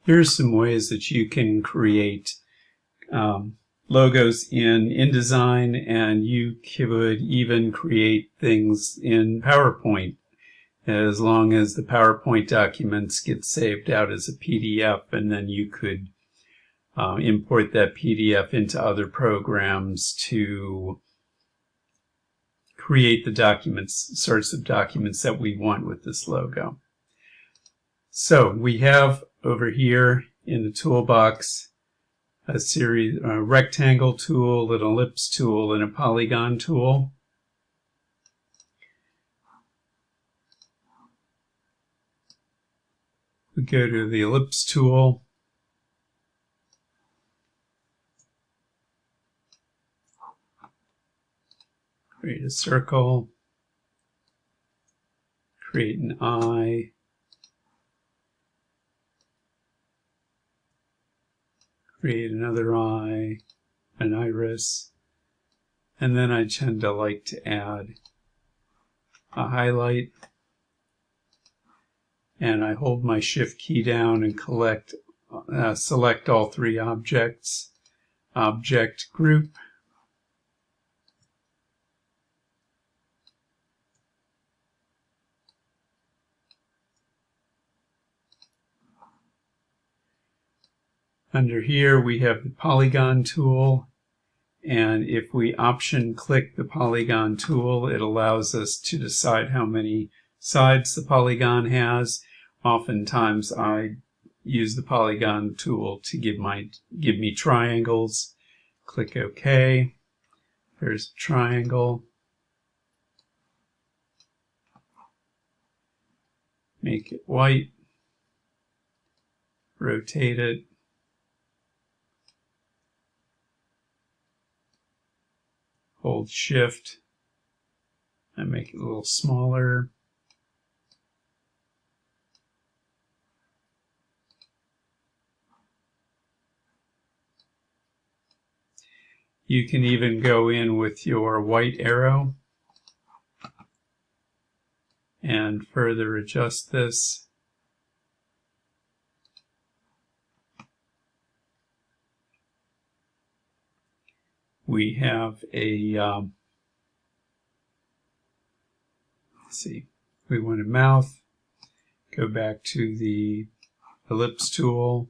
Here's some ways that you can create logos in InDesign, and you could even create things in PowerPoint as long as the PowerPoint documents get saved out as a PDF, and then you could import that PDF into other programs to create the documents, sorts of documents that we want with this logo. So we have over here in the toolbox a series, a rectangle tool, an ellipse tool, and a polygon tool. We go to the ellipse tool. Create a circle. Create an eye. Create another eye, an iris, and then I tend to like to add a highlight, and I hold my Shift key down and select all three objects, object group, under here we have the polygon tool, and if we option click the polygon tool, it allows us to decide how many sides the polygon has. Oftentimes I use the polygon tool to give me triangles. Click OK. There's a triangle. Make it white. Rotate it. Hold Shift and make it a little smaller. You can even go in with your white arrow and further adjust this. We have a, let's see, we want a mouth. Go back to the ellipse tool.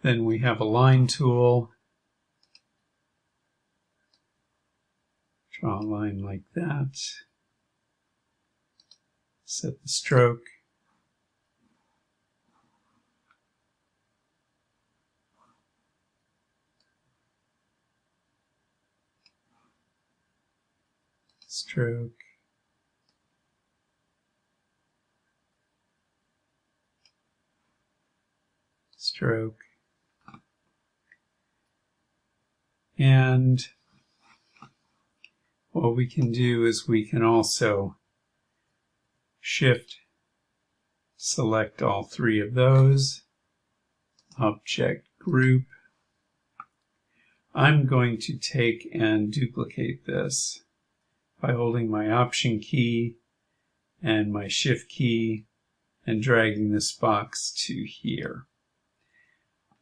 Then we have a line tool. Draw a line like that. Set the stroke. Stroke. Stroke. And what we can do is we can also Shift, select all three of those, object group. I'm going to take and duplicate this by holding my Option key and my Shift key and dragging this box to here.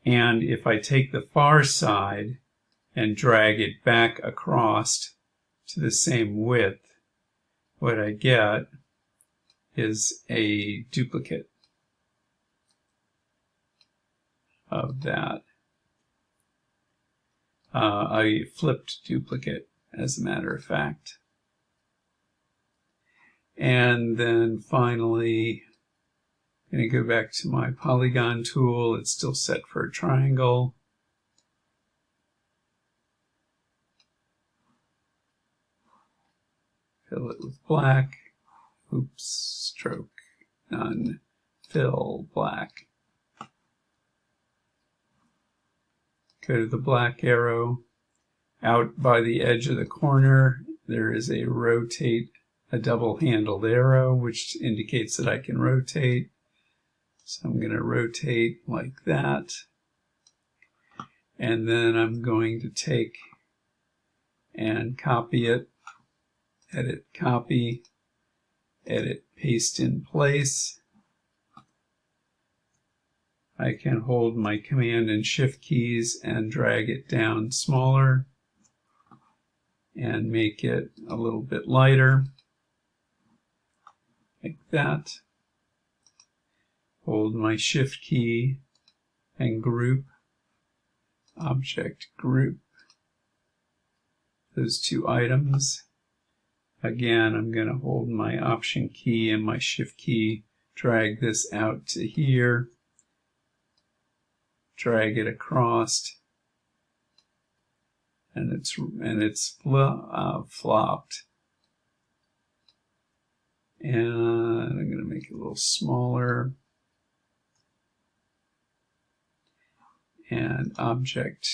And if I take the far side and drag it back across to the same width, what I get is a duplicate of that. A flipped duplicate, as a matter of fact. And then finally, I'm going to go back to my polygon tool. It's still set for a triangle. Fill it with black. Oops, stroke, none, fill, black. Go to the black arrow. Out by the edge of the corner, there is a rotate, a double-handled arrow, which indicates that I can rotate. So I'm going to rotate like that. And then I'm going to take and copy it, edit, copy, edit, paste in place. I can hold my Command and Shift keys and drag it down smaller and make it a little bit lighter, like that. Hold my Shift key and group, object group, those two items. Again, I'm going to hold my Option key and my Shift key, drag this out to here, drag it across, and it's flopped. And I'm going to make it a little smaller. And object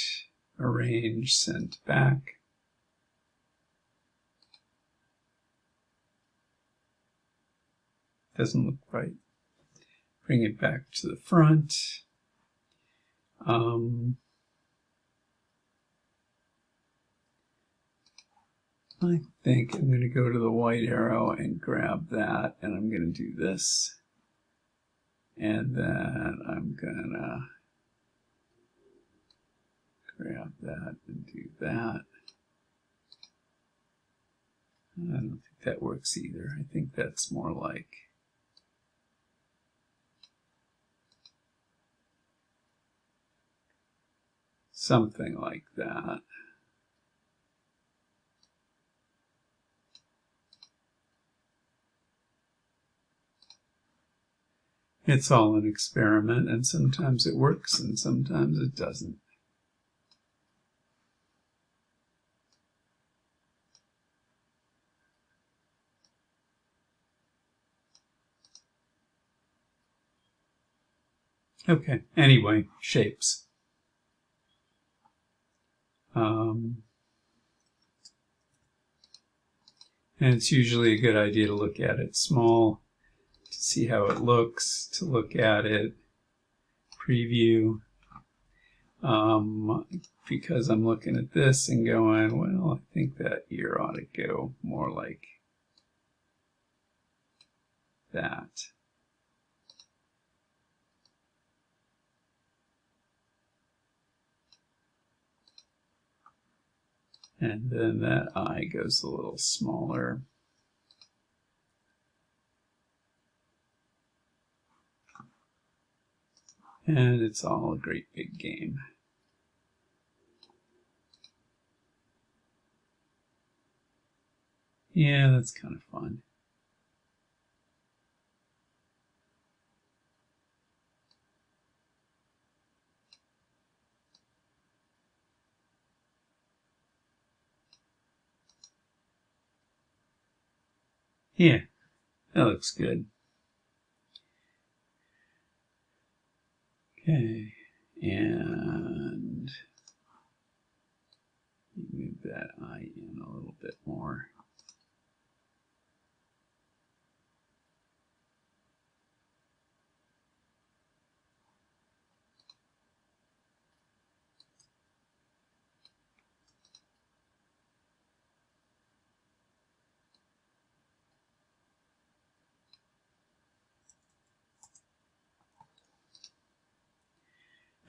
arrange sent back. Doesn't look right. Bring it back to the front. I think I'm going to go to the white arrow and grab that, and I'm going to do this. And then I'm going to grab that and do that. I don't think that works either. I think that's more like something like that. It's all an experiment, and sometimes it works and sometimes it doesn't. Okay, anyway, shapes. And it's usually a good idea to look at it small, to see how it looks, to look at it, preview, because I'm looking at this and going, well, I think that ear ought to go more like that. And then that eye goes a little smaller. And it's all a great big game. Yeah, that's kind of fun. Yeah, that looks good. Okay, and move that eye in a little bit more.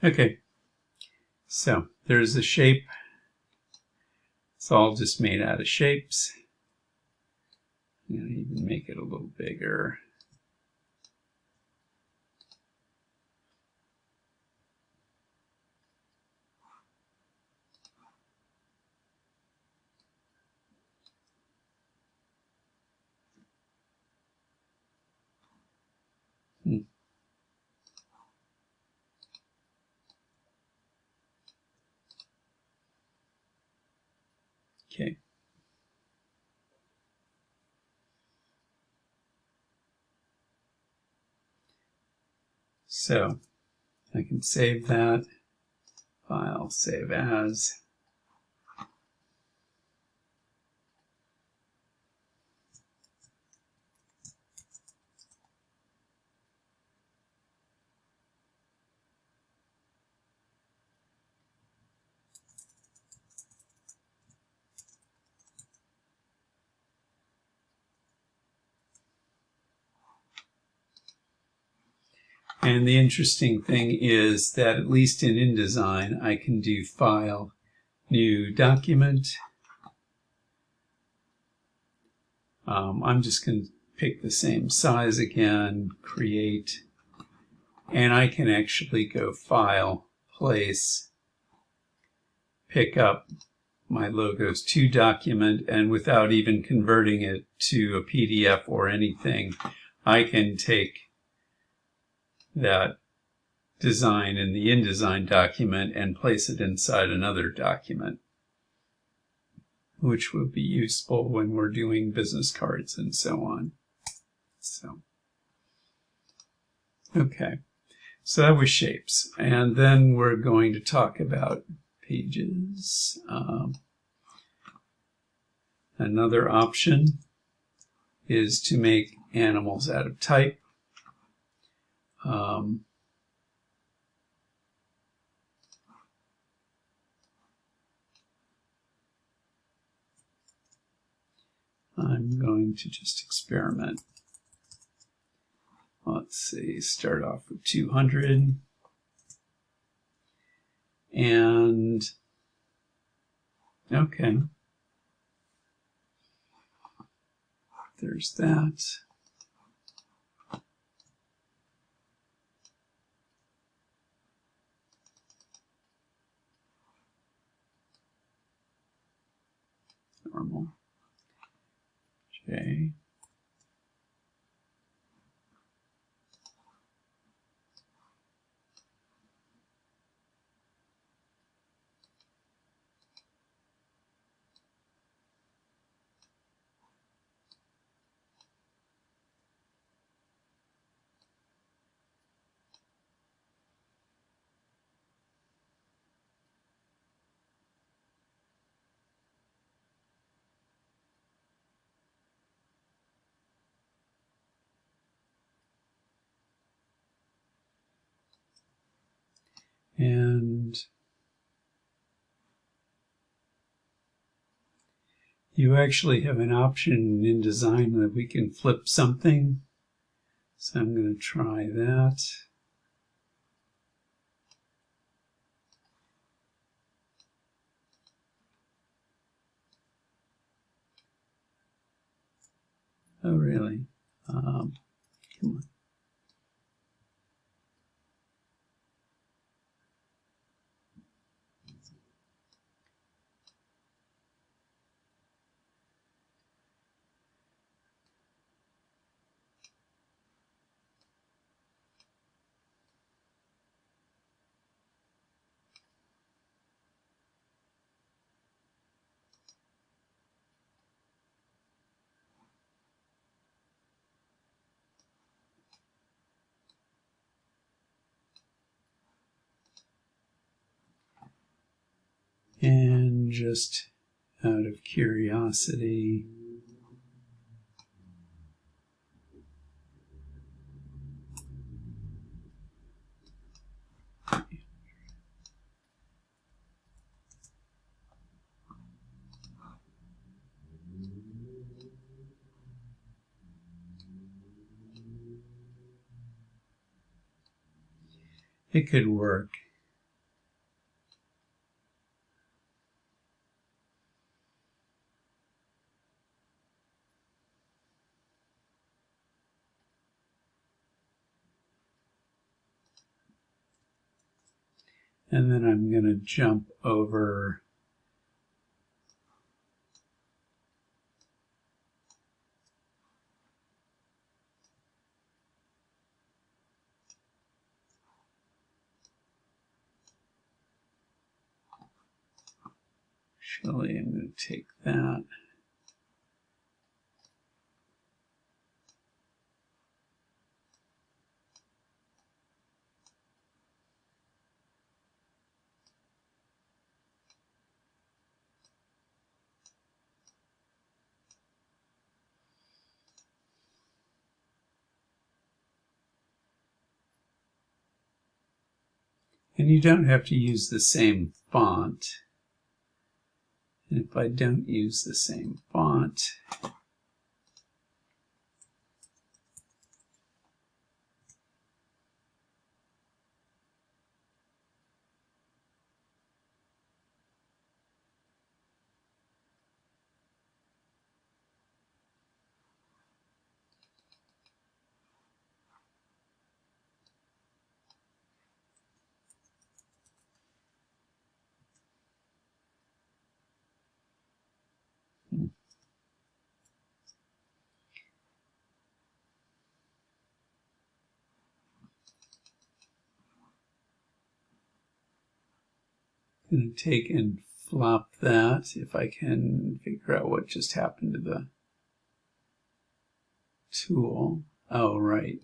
Okay, so there's the shape. It's all just made out of shapes. I'm going to even make it a little bigger. Okay. So I can save that. File, save as. And the interesting thing is that at least in InDesign, I can do File, New Document. I'm just going to pick the same size again, Create, and I can actually go File, Place, pick up my Logos 2 document, and without even converting it to a PDF or anything, I can take that design in the InDesign document and place it inside another document, which would be useful when we're doing business cards and so on. So, okay, so that was shapes. And then we're going to talk about pages. Another option is to make animals out of type. I'm going to just experiment. Let's see, start off with 200. And, okay. There's that. Normal. J. And you actually have an option in InDesign that we can flip something. So I'm going to try that. Oh, really? Come on. And just out of curiosity, it could work. And then I'm going to jump over actually, I'm going to take that. And you don't have to use the same font. And if I don't use the same font, going to take and flop that if I can figure out what just happened to the tool. Oh, right.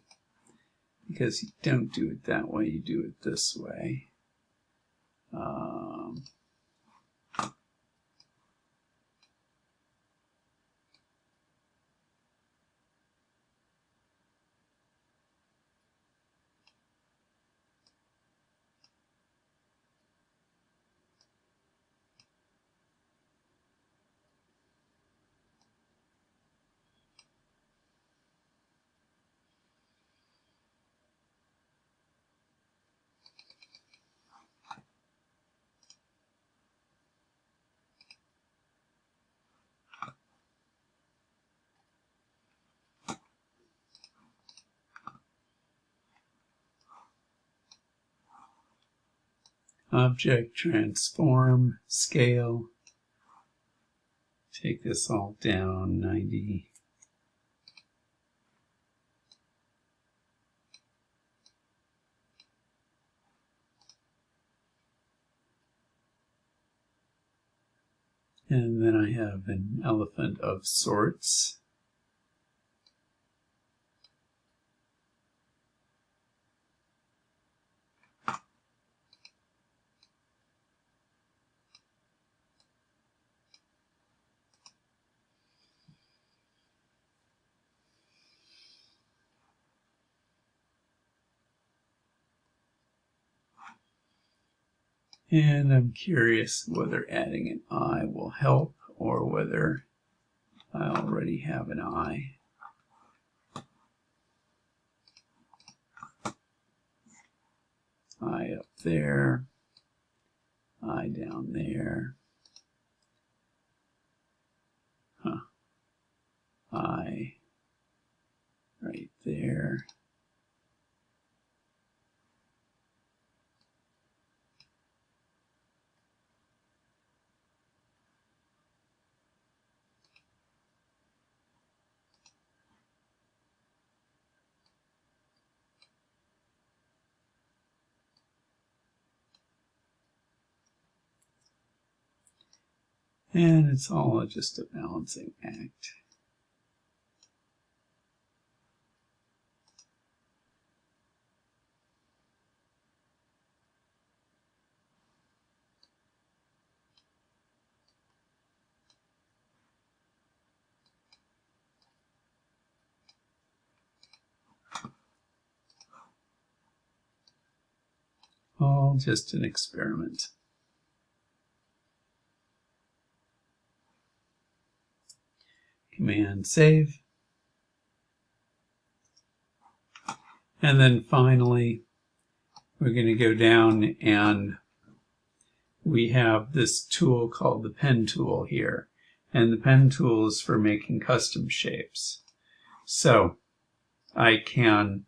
Because you don't do it that way, you do it this way. Object, transform, scale. Take this all down 90. And then I have an elephant of sorts. And I'm curious whether adding an eye will help or whether I already have an eye. Eye up there, eye down there. Eye right there. And it's all just a balancing act. All just an experiment. Command save. And then finally, we're going to go down and we have this tool called the pen tool here. And the pen tool is for making custom shapes. So I can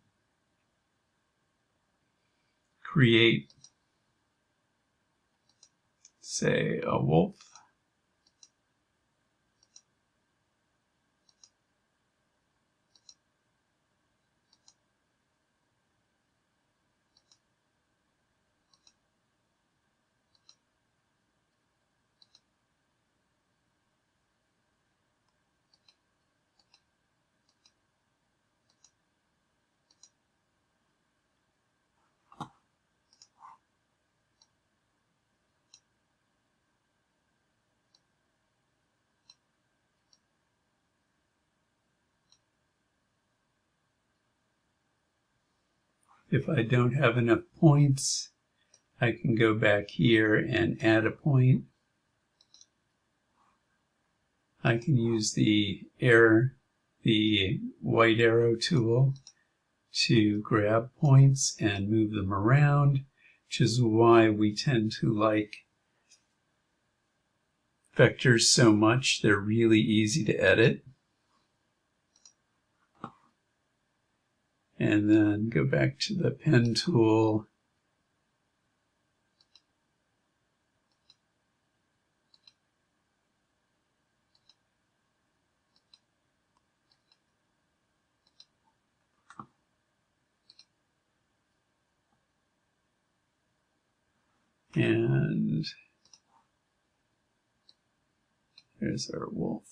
create, say, a wolf. If I don't have enough points, I can go back here and add a point. I can use the white arrow tool to grab points and move them around, which is why we tend to like vectors so much. They're really easy to edit. And then go back to the pen tool. And There's our wolf.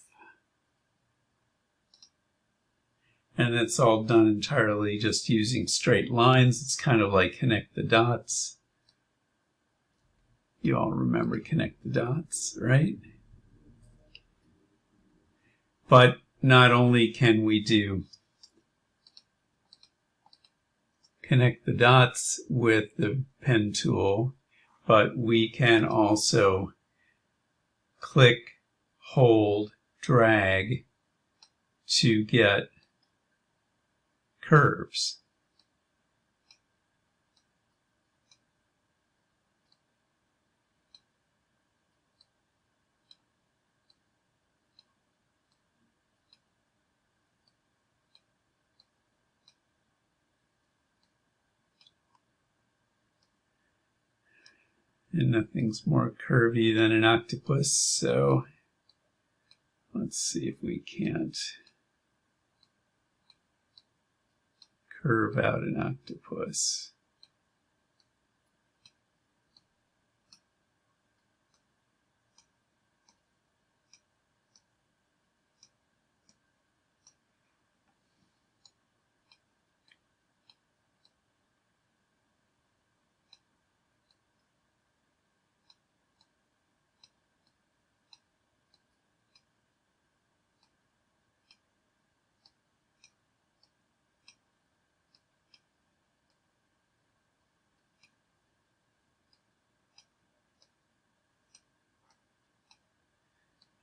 And that's all done entirely just using straight lines. It's kind of like connect the dots. You all remember connect the dots, right? But not only can we do connect the dots with the pen tool, but we can also click, hold, drag to get curves. And nothing's more curvy than an octopus, so let's see if we can't curve out an octopus.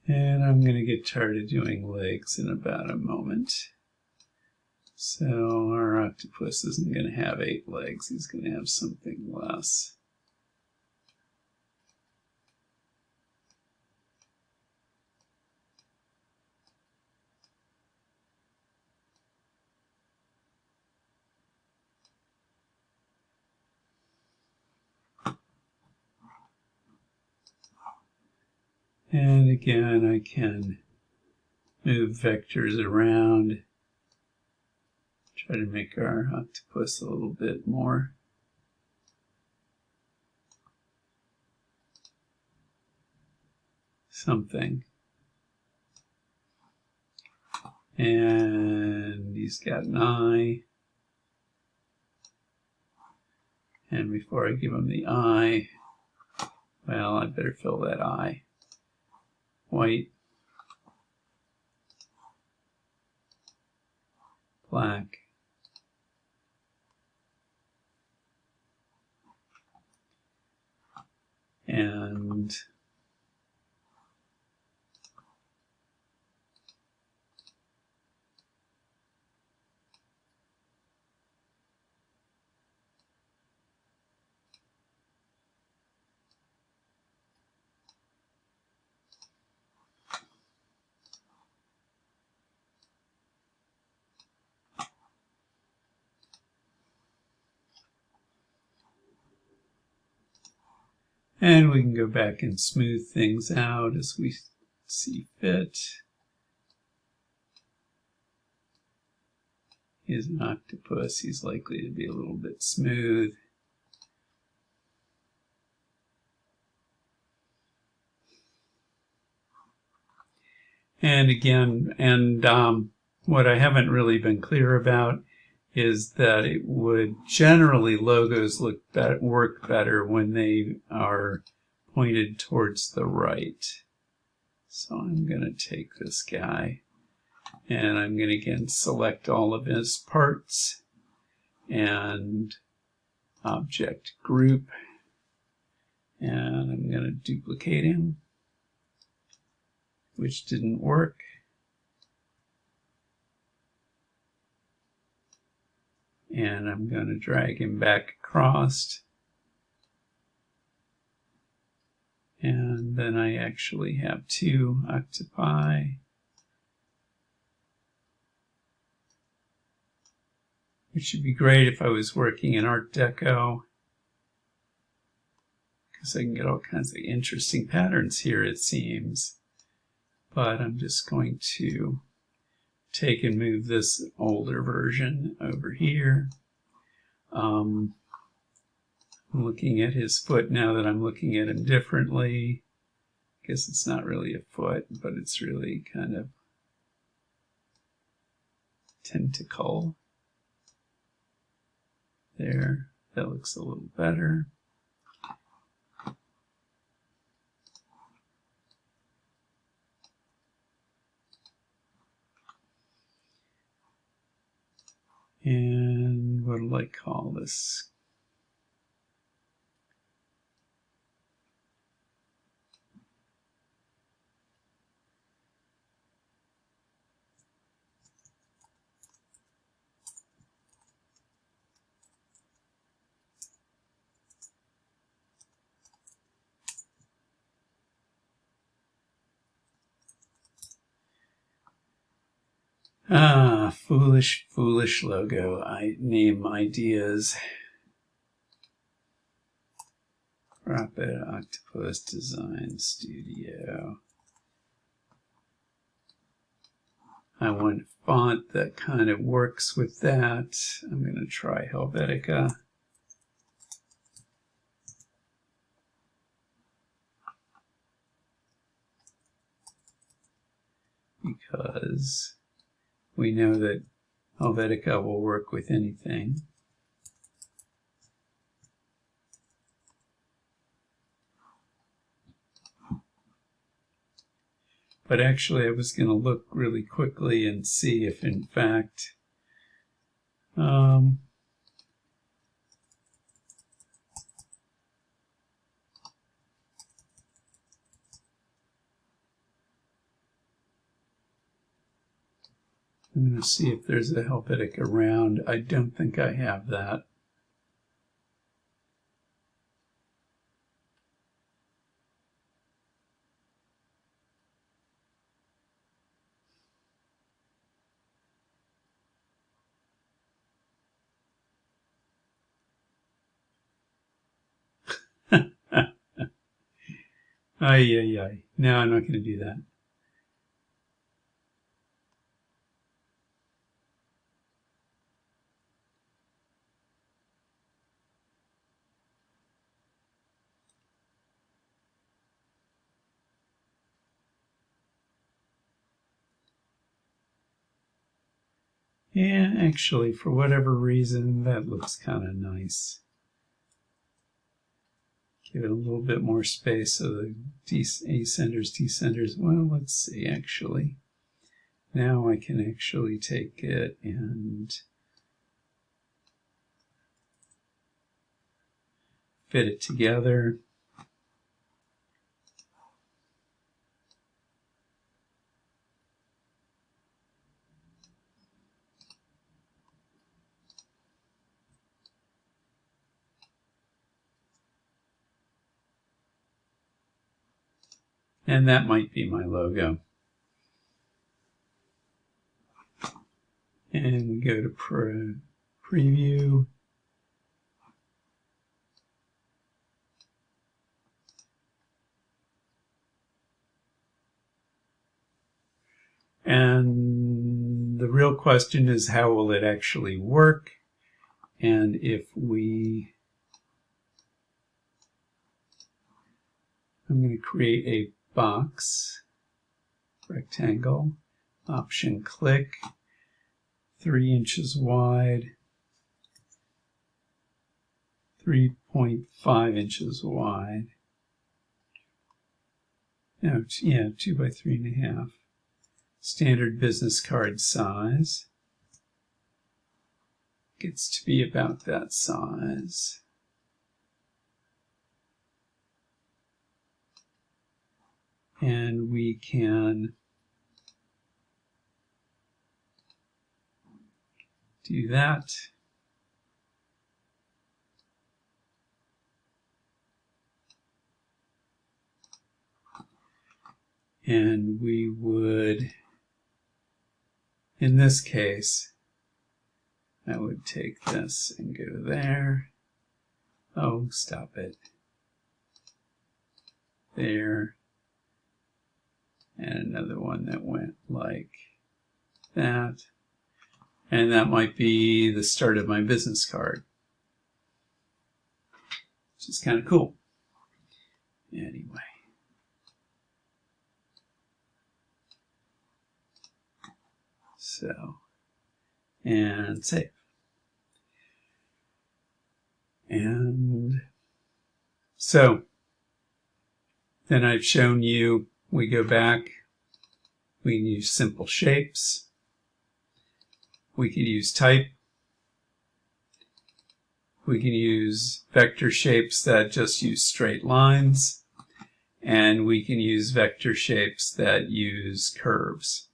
And I'm going to get tired of doing legs in about a moment. So our octopus isn't going to have 8 legs. He's going to have something less. And again, I can move vectors around, try to make our octopus a little bit more something. And he's got an eye. And before I give him the eye, well, I better fill that eye. White, black, and we can go back and smooth things out as we see fit. He's an octopus. He's likely to be a little bit smooth. And again, what I haven't really been clear about is that it would generally logos work better when they are pointed towards the right. So I'm going to take this guy and I'm going to again select all of his parts and object group, and I'm going to duplicate him, which didn't work. And I'm going to drag him back across. And then I actually have 2 octopi. Which would be great if I was working in Art Deco, because I can get all kinds of interesting patterns here, it seems. But I'm just going to take and move this older version over here. I'm looking at his foot now that I'm looking at him differently. guess it's not really a foot, but it's really kind of tentacle. There, that looks a little better. And what will I call this? Foolish, foolish logo. I name ideas. Rapid Octopus Design Studio. I want a font that kind of works with that. I'm going to try Helvetica. Because we know that Helvetica will work with anything. But actually, I was going to look really quickly and see if, in fact, I'm going to see if there's a Helvetica round. I don't think I have that. Ay. No, I'm not going to do that. Yeah, actually, for whatever reason, that looks kind of nice. Give it a little bit more space so the ascenders, descenders. Well, let's see, actually. Now I can actually take it and fit it together. And that might be my logo. And we go to preview. And the real question is, how will it actually work? And if I'm going to create a box, rectangle, option click, 3 inches wide, 3.5 inches wide. No, yeah, 2 by 3.5. Standard business card size. Gets to be about that size. And we can do that. And we would, in this case, I would take this and go there. Oh, stop it. There. And another one that went like that. And that might be the start of my business card, which is kind of cool. Anyway. So, and save. And so then I've shown you, we go back, we can use simple shapes, we can use type, we can use vector shapes that just use straight lines, and we can use vector shapes that use curves.